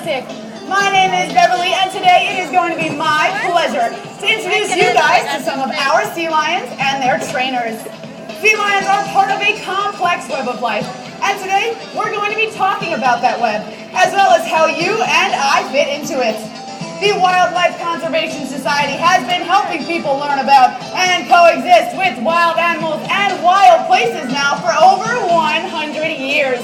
fantastic. My name is Beverly, and today it is going to be my pleasure to introduce you guys to some of our sea lions and their trainers. Sea lions are part of a complex web of life, and today we're going to be talking about that web, as well as how you and I fit into it. The Wildlife Conservation Society has been helping people learn about and coexist with wild animals and wild places now for over 100 years.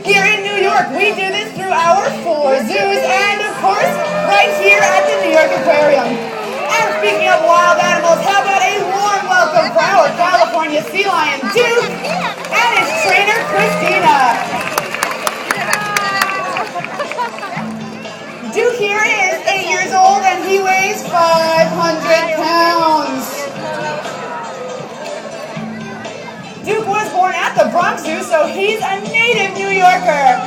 Here in New York, we do this through our 4 zoos and, of course, right here at the New York Aquarium. And speaking of wild animals, how about a warm welcome for our California sea lion, Duke, and his trainer, Christina. Duke here is 8 years old and he weighs 500 pounds. Duke was born at the Bronx Zoo, so he's a native New Yorker.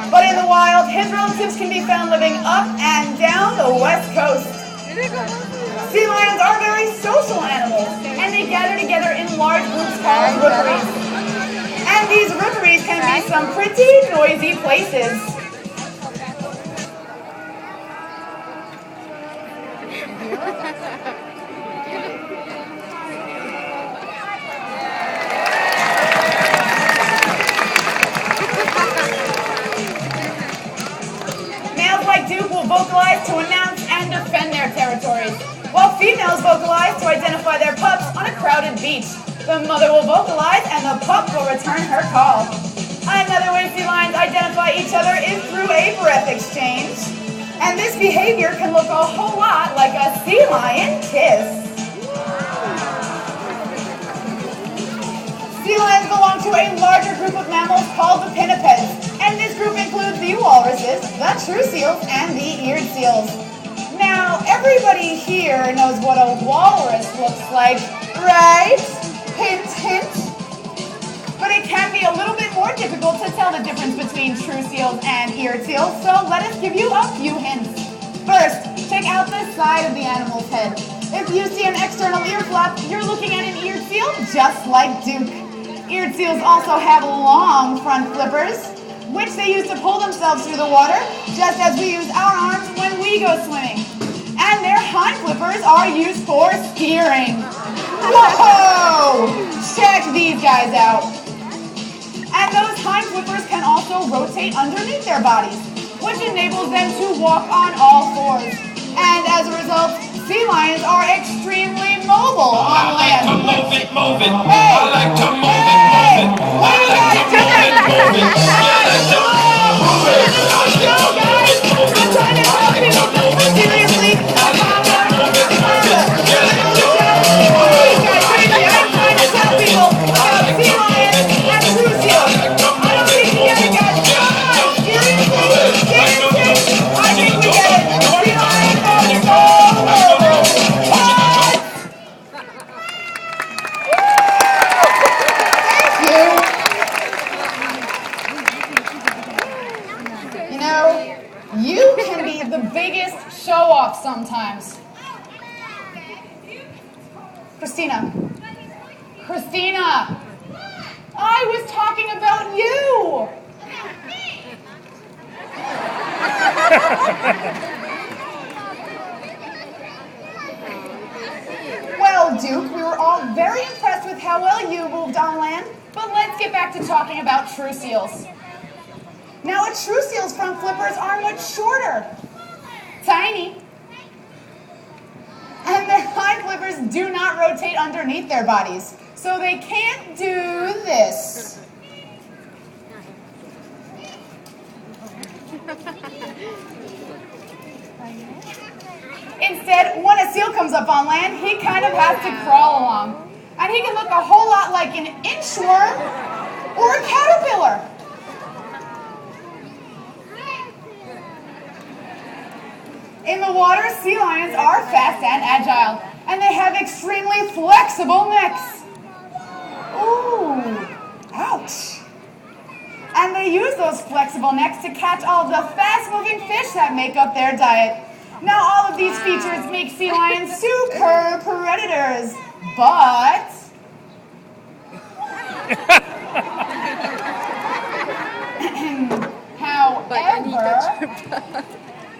But in the wild, his relatives can be found living up and down the West Coast. Sea lions are very social animals, and they gather together in large groups called rookeries. And these rookeries can be some pretty noisy places. Males like Duke will vocalize to announce and defend their territories, while females vocalize to identify their pups on a crowded beach. The mother will vocalize and the pup will return her call. Another way sea lions identify each other is through a breath exchange. And this behavior can look a whole lot like a sea lion kiss. Sea lions belong to a larger group of mammals called the pinnipeds. And this group includes the walruses, the true seals, and the eared seals. Now, everybody here knows what a walrus looks like, right? Hint, hint. But it can be a little bit more difficult to tell the difference between true seals and eared seals, so let us give you a few hints. First, check out the side of the animal's head. If you see an external ear flap, you're looking at an eared seal just like Duke. Eared seals also have long front flippers, which they use to pull themselves through the water, just as we use our arms when we go swimming. And their hind flippers are used for steering. Whoa! Check these guys out. And those hind flippers can also rotate underneath their bodies, which enables them to walk on all fours. And as a result, sea lions are extremely mobile on land. I like to move it, move it. Hey! I like to move it, move it. What are you guys doing? I'm trying to tell people, seriously, I'm trying to tell people about sea lions and true seals. I don't think you get it, guys. Seriously? I think we get it. Sea lions are so mobile. What? Thank you. You know, you can be the biggest show-off sometimes. Christina, I was talking about you. Well, Duke, we were all very impressed with how well you moved on land, but let's get back to talking about true seals. Now, a true seal's front flippers are much shorter, tiny, and their hind flippers do not rotate underneath their bodies, so they can't do this. Instead, when a seal comes up on land, he kind of has to crawl along. And he can look a whole lot like an inchworm or a caterpillar. In the water, sea lions are fast and agile, and they have extremely flexible necks. Ooh, ouch. And they use those flexible necks to catch all of the fast-moving fish that make up their diet. Now, all of these features make sea lions super predators, but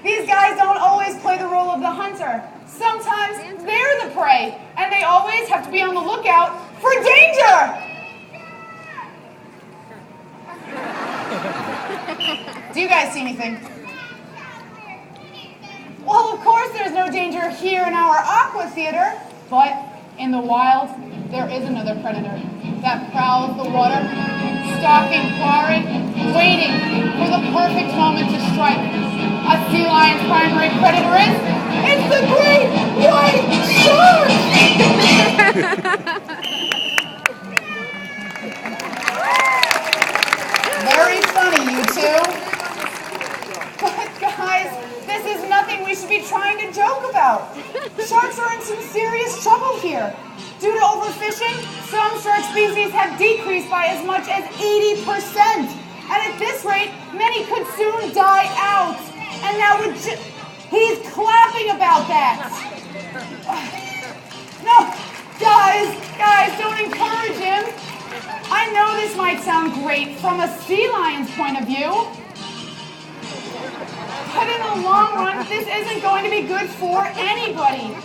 These guys don't always play the role of the hunter. Sometimes they're the prey, and they always have to be on the lookout for danger! Do you guys see anything? Well, of course there's no danger here in our aqua theater, but in the wild, there is another predator that prowls the water, stalking quarry, waiting for the perfect moment to strike. A sea lion's primary predator is, it's the great white shark! Very funny, you two. But guys, this is nothing we should be trying to joke about. Sharks are in some serious trouble here. Due to overfishing, some shark species have decreased by as much as 80%. And at this rate, many could soon die out. And now he's clapping about that. No, guys, don't encourage him. I know this might sound great from a sea lion's point of view, but in the long run, this isn't going to be good for anybody.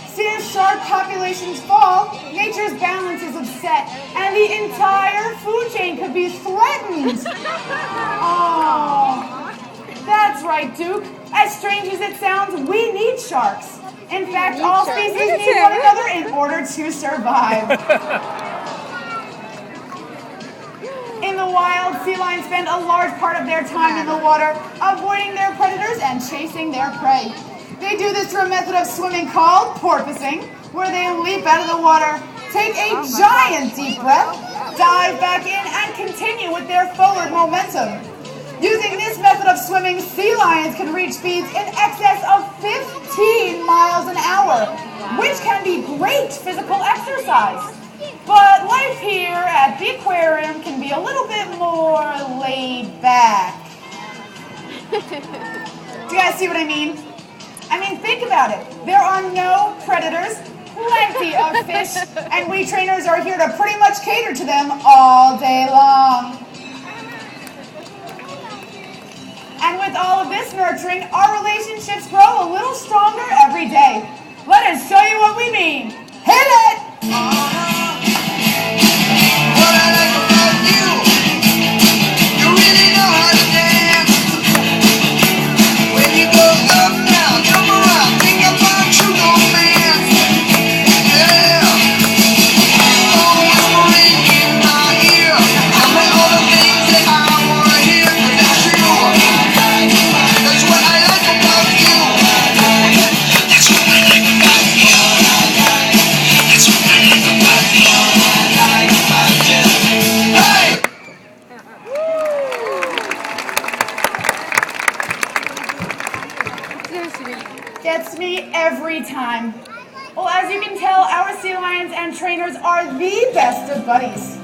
See, as shark populations fall, nature's balance is upset, and the entire food chain could be threatened. Oh, that's right, Duke. As strange as it sounds, we need sharks. In fact, all species need one another in order to survive. In the wild, sea lions spend a large part of their time in the water, avoiding their predators and chasing their prey. They do this through a method of swimming called porpoising, where they leap out of the water, take a giant deep breath, dive back in, and continue with their forward momentum. Using this method of swimming, sea lions can reach speeds in excess of 15 miles an hour, which can be great physical exercise. But life here at the aquarium can be a little bit more laid back. Do you guys see what I mean? I mean, think about it. There are no predators, plenty of fish, and we trainers are here to pretty much cater to them all day long. And with all of this nurturing, our relationships grow a little stronger every day. Let us show you what we mean. Hit it! What I like about you, you really know how to dance. When you go up, down, jump around, think about true romance. Yeah, oh, whispering in my ear, tell me all the things that I want to hear. 'Cause that's true. That's what I like about you. That's what I like about you. That's what I like about you. Hey! Gets me every time. Well, as you can tell, our sea lions and trainers are the best of buddies.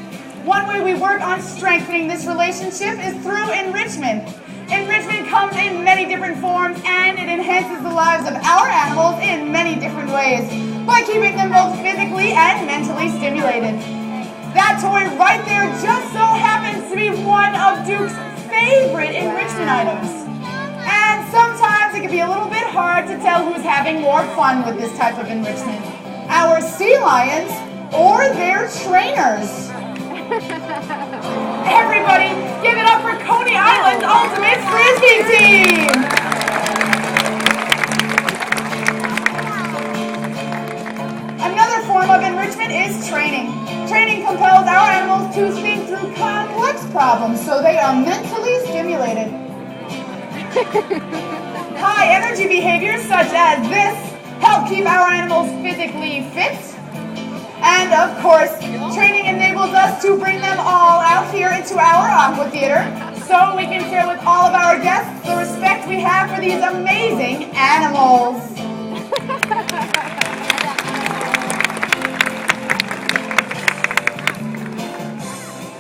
One way we work on strengthening this relationship is through enrichment. Enrichment comes in many different forms, and it enhances the lives of our animals in many different ways by keeping them both physically and mentally stimulated. That toy right there just so happens to be one of Duke's favorite enrichment items. And sometimes it can be a little bit hard to tell who's having more fun with this type of enrichment. Our sea lions or their trainers. Everybody, give it up for Coney Island's Ultimate Frisbee Team! Another form of enrichment is training. Training compels our animals to think through complex problems so they are mentally stimulated. High energy behaviors such as this help keep our animals physically fit. And of course, training enables us to bring them all out here into our aqua theater so we can share with all of our guests the respect we have for these amazing animals.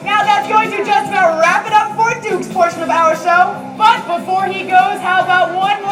Now that's going to just about wrap it up for Duke's portion of our show. But before he goes, how about one